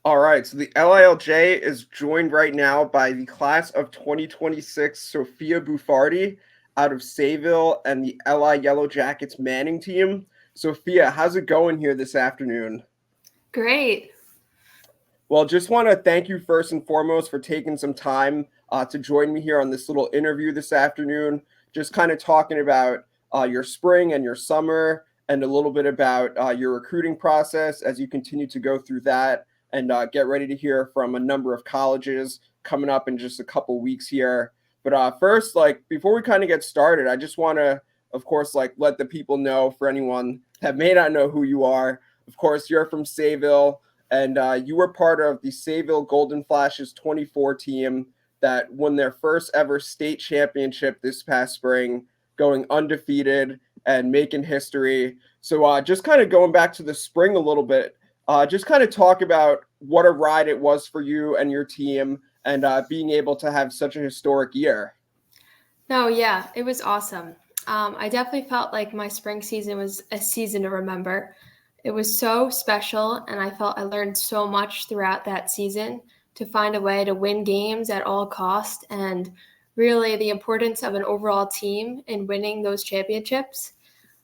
All right, so the LILJ is joined right now by the class of 2026 Sophia Buffardi out of Sayville and the LI Yellow Jackets Manning team. Sophia, how's it going here this afternoon? Great. Well, just want to thank you first and foremost for taking some time to join me here on this little interview this afternoon. Just kind of talking about your spring and your summer, and a little bit about your recruiting process as you continue to go through that, and get ready to hear from a number of colleges coming up in just a couple weeks here. But first, like before we kind of get started, I just want to, of course, like let the people know, for anyone that may not know who you are. Of course, you're from Sayville, and you were part of the Sayville Golden Flashes 24 team that won their first ever state championship this past spring, going undefeated and making history. So just kind of going back to the spring a little bit, just kind of talk about what a ride it was for you and your team, and being able to have such a historic year. No, yeah, it was awesome. I definitely felt like my spring season was a season to remember. It was so special, and I felt I learned so much throughout that season to find a way to win games at all cost, and really the importance of an overall team in winning those championships.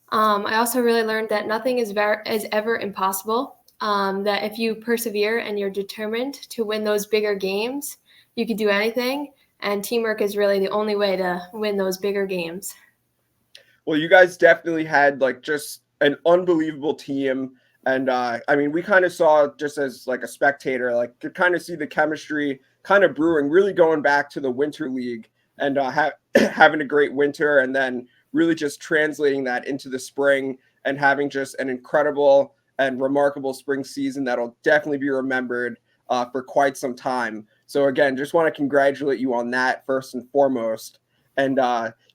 I also really learned that nothing is ever impossible. That if you persevere and you're determined to win those bigger games, you can do anything. And teamwork is really the only way to win those bigger games. Well, you guys definitely had like just an unbelievable team. And I mean, we kind of saw, just as like a spectator, like could kind of see the chemistry kind of brewing, really going back to the winter league, and having a great winter, and then really just translating that into the spring and having just an incredible and remarkable spring season that'll definitely be remembered for quite some time. So again, just want to congratulate you on that first and foremost. And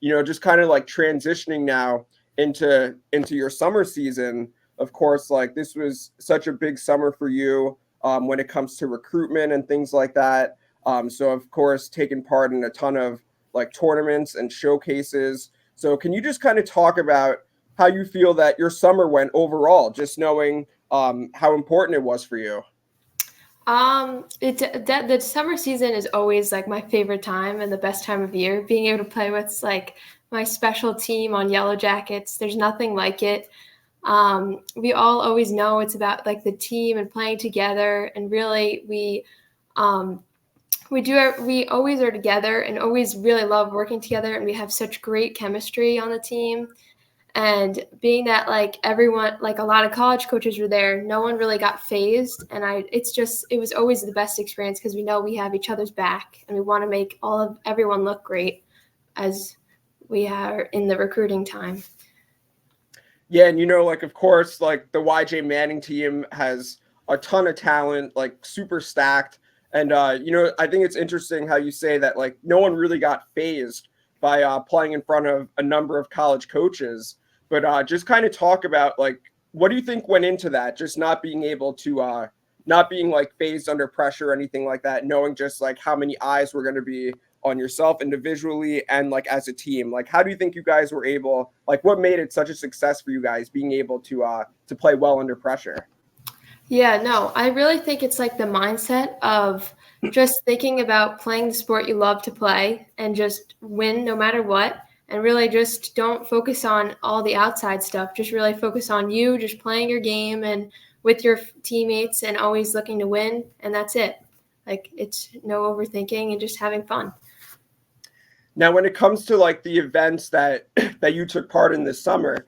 just kind of like transitioning now into your summer season. Of course, like this was such a big summer for you when it comes to recruitment and things like that. So of course, taking part in a ton of like tournaments and showcases. So can you just kind of talk about how you feel that your summer went overall, just knowing how important it was for you? The summer season is always like my favorite time and the best time of year. Being able to play with like my special team on Yellow Jackets, there's nothing like it. We all always know it's about like the team and playing together, and really um, we always are together and always really love working together, and we have such great chemistry on the team. And being that like everyone, like a lot of college coaches were there, no one really got phased. And it was always the best experience because we know we have each other's back and we want to make all of everyone look great as we are in the recruiting time. Yeah, and like of course, like the YJ Manning team has a ton of talent, like super stacked. And I think it's interesting how you say that like no one really got phased by playing in front of a number of college coaches. But just kind of talk about like what do you think went into that? Just not being able to not being like phased under pressure or anything like that, knowing just like how many eyes were going to be on yourself individually and like as a team. Like how do you think you guys were able, like what made it such a success for you guys being able to play well under pressure? Yeah, no, I really think it's like the mindset of just thinking about playing the sport you love to play and just win no matter what. And really just don't focus on all the outside stuff. Just really focus on you, just playing your game and with your teammates and always looking to win. And that's it. Like it's no overthinking and just having fun. Now, when it comes to like the events that that you took part in this summer,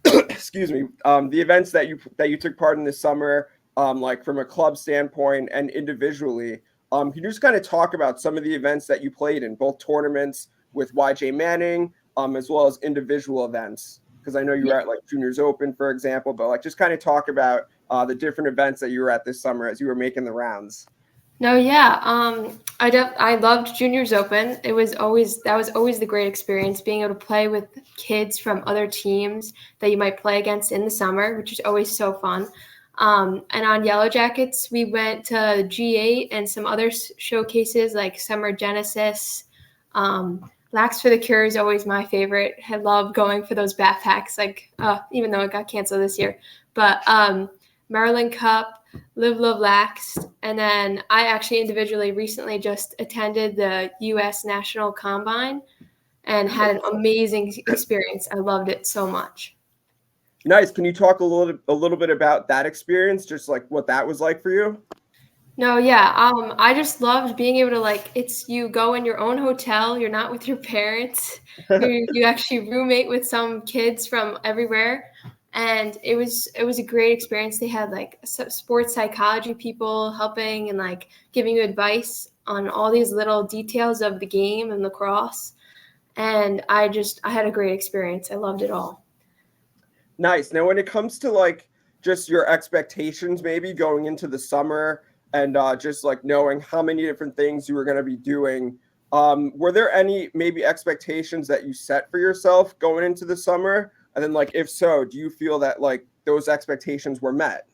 excuse me, the events that you took part in this summer, like from a club standpoint and individually, can you just kind of talk about some of the events that you played in, both tournaments with YJ Manning, as well as individual events? Because I know you were at like Juniors Open, for example, but like just kind of talk about the different events that you were at this summer as you were making the rounds. No, yeah. I loved Juniors Open. That was always the great experience, being able to play with kids from other teams that you might play against in the summer, which is always so fun. And on Yellow Jackets, we went to G8 and some other showcases like Summer Genesis. Lax for the Cure is always my favorite. I love going for those backpacks, like even though it got canceled this year. But Maryland Cup, Live Love Lax, and then I actually individually recently just attended the U.S. National Combine and had an amazing experience. I loved it so much. Nice. Can you talk a little bit about that experience, just like what that was like for you? No, yeah. I just loved being able to you go in your own hotel, you're not with your parents. You actually roommate with some kids from everywhere. And it was a great experience. They had like sports psychology people helping and like giving you advice on all these little details of the game and lacrosse. And I had a great experience. I loved it all. Nice. Now, when it comes to like just your expectations, maybe going into the summer and just like knowing how many different things you were going to be doing, were there any maybe expectations that you set for yourself going into the summer? And then, like, if so, do you feel that like those expectations were met?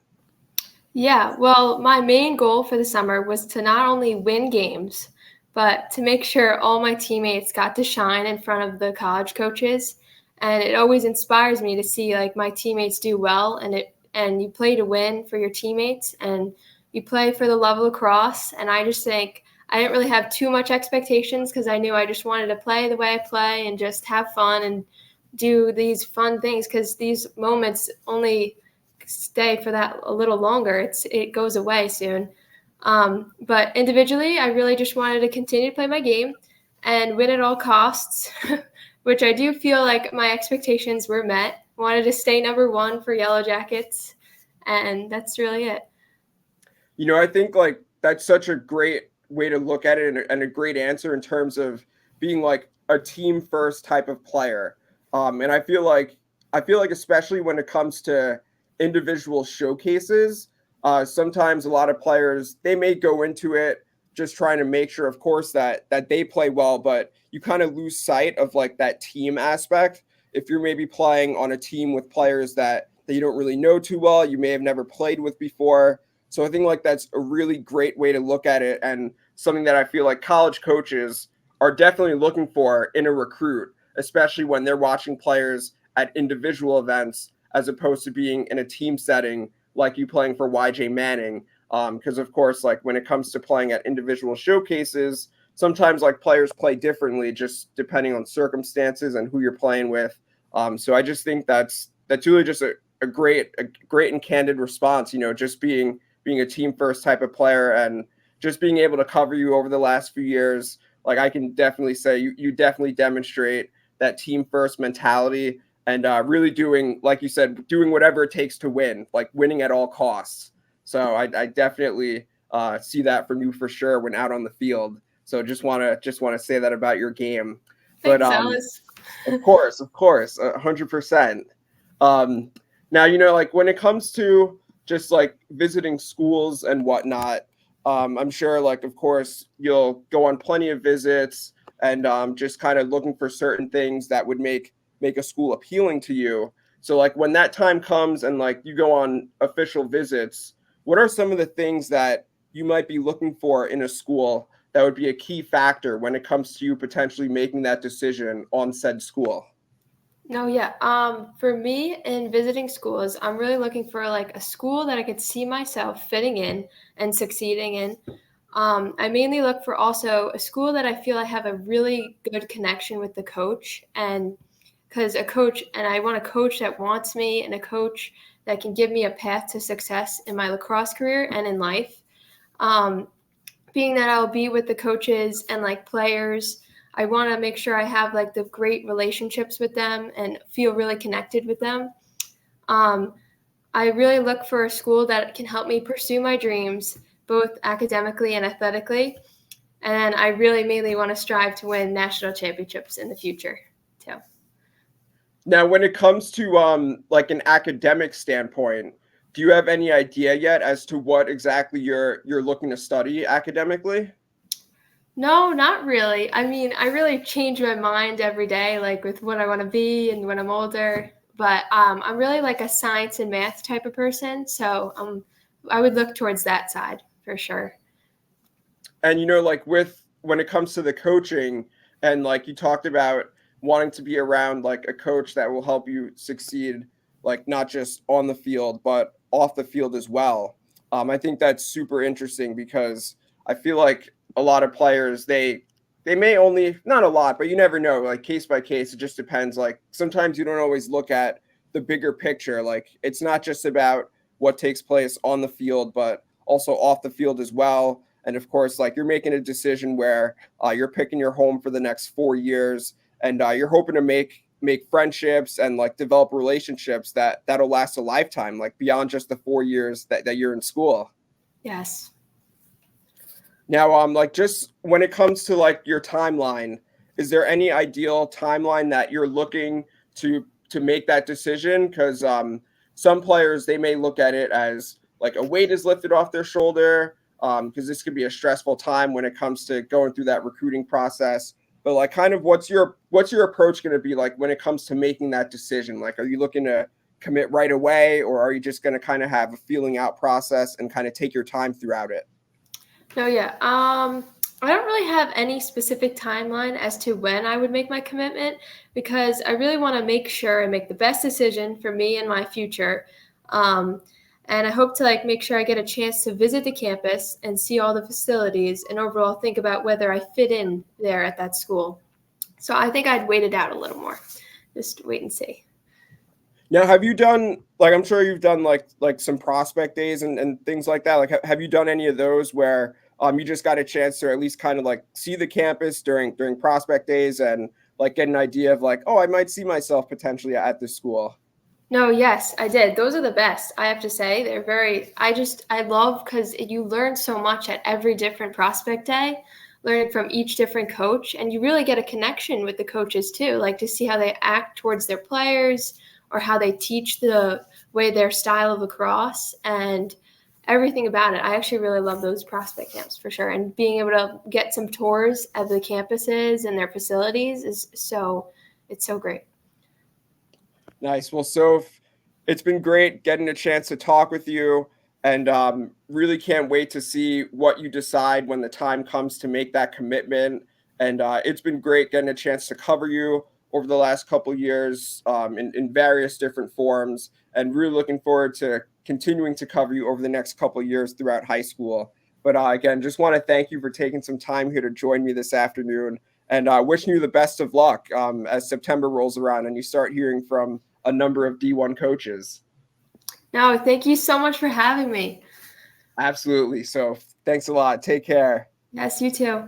Yeah, well, my main goal for the summer was to not only win games, but to make sure all my teammates got to shine in front of the college coaches. And it always inspires me to see like my teammates do well, and you play to win for your teammates and you play for the love of lacrosse. And I just think I didn't really have too much expectations because I knew I just wanted to play the way I play and just have fun and do these fun things because these moments only stay for that a little longer. It goes away soon. But individually, I really just wanted to continue to play my game and win at all costs, which I do feel like my expectations were met. Wanted to stay number one for Yellow Jackets, and that's really it. You know, I think like that's such a great way to look at it and a great answer in terms of being like a team first type of player. And I feel like especially when it comes to individual showcases, sometimes a lot of players they may go into it just trying to make sure, of course, that they play well, but you kind of lose sight of like that team aspect. If you're maybe playing on a team with players that you don't really know too well, you may have never played with before. So I think like that's a really great way to look at it and something that I feel like college coaches are definitely looking for in a recruit, especially when they're watching players at individual events as opposed to being in a team setting like you playing for YJ Manning. Because of course, like when it comes to playing at individual showcases, sometimes like players play differently just depending on circumstances and who you're playing with. So I just think that's really just a great and candid response. You know, just being a team first type of player and just being able to cover you over the last few years. Like I can definitely say you definitely demonstrate that team first mentality and really doing, like you said, doing whatever it takes to win, like winning at all costs. So I definitely see that from you for sure when out on the field. So just want to say that about your game. But Thanks, Alice. of course, 100%. Now, you know, like when it comes to just like visiting schools and whatnot, I'm sure, like, of course, you'll go on plenty of visits and just kind of looking for certain things that would make a school appealing to you. So, like, when that time comes and like you go on official visits, what are some of the things that you might be looking for in a school that would be a key factor when it comes to you potentially making that decision on said school? No, yeah. For me in visiting schools, I'm really looking for like a school that I could see myself fitting in and succeeding in. I mainly look for also a school that I feel I have a really good connection with the coach, and because I want a coach that wants me and a coach that can give me a path to success in my lacrosse career and in life. Um, Being that I'll be with the coaches and like players, I want to make sure I have like the great relationships with them and feel really connected with them. Um, I really look for a school that can help me pursue my dreams, both academically and athletically. And I really mainly want to strive to win national championships in the future too. Now, when it comes to like an academic standpoint, do you have any idea yet as to what exactly you're looking to study academically? No, not really. I mean, I really change my mind every day, like with what I want to be and when I'm older. But I'm really like a science and math type of person, so I would look towards that side for sure. And you know, like with when it comes to the coaching, and like you talked about wanting to be around like a coach that will help you succeed, like not just on the field, but off the field as well. I think that's super interesting because I feel like a lot of players, they may only, not a lot, but you never know, like case by case, it just depends. Like sometimes you don't always look at the bigger picture. Like it's not just about what takes place on the field, but also off the field as well. And of course, like you're making a decision where you're picking your home for the next 4 years, and you're hoping to make friendships and like develop relationships that'll last a lifetime, like beyond just the 4 years that you're in school. Yes. Now, like just when it comes to like your timeline, is there any ideal timeline that you're looking to make that decision? Because some players, they may look at it as like a weight is lifted off their shoulder, because this could be a stressful time when it comes to going through that recruiting process. But like, kind of, what's your approach going to be like when it comes to making that decision? Like, are you looking to commit right away, or are you just going to kind of have a feeling out process and kind of take your time throughout it? No, yeah. I don't really have any specific timeline as to when I would make my commitment, because I really want to make sure I make the best decision for me and my future. And I hope to like make sure I get a chance to visit the campus and see all the facilities and overall think about whether I fit in there at that school. So I think I'd wait it out a little more. Just wait and see. Now, have you done, like, I'm sure you've done like some prospect days and things like that. Like, have you done any of those where you just got a chance to at least kind of like see the campus during prospect days and like get an idea of like, oh, I might see myself potentially at this school? No, yes, I did. Those are the best, I have to say. They're very, I love, because you learn so much at every different prospect day, learning from each different coach, and you really get a connection with the coaches too, like to see how they act towards their players or how they teach the way their style of lacrosse and everything about it. I actually really love those prospect camps for sure. And being able to get some tours of the campuses and their facilities it's so great. Nice. Well, so it's been great getting a chance to talk with you, and really can't wait to see what you decide when the time comes to make that commitment. And it's been great getting a chance to cover you over the last couple years, in various different forms, and really looking forward to continuing to cover you over the next couple years throughout high school. But again, just want to thank you for taking some time here to join me this afternoon, and wishing you the best of luck as September rolls around and you start hearing from a number of D1 coaches. No, thank you so much for having me. Absolutely. So thanks a lot. Take care. Yes, you too.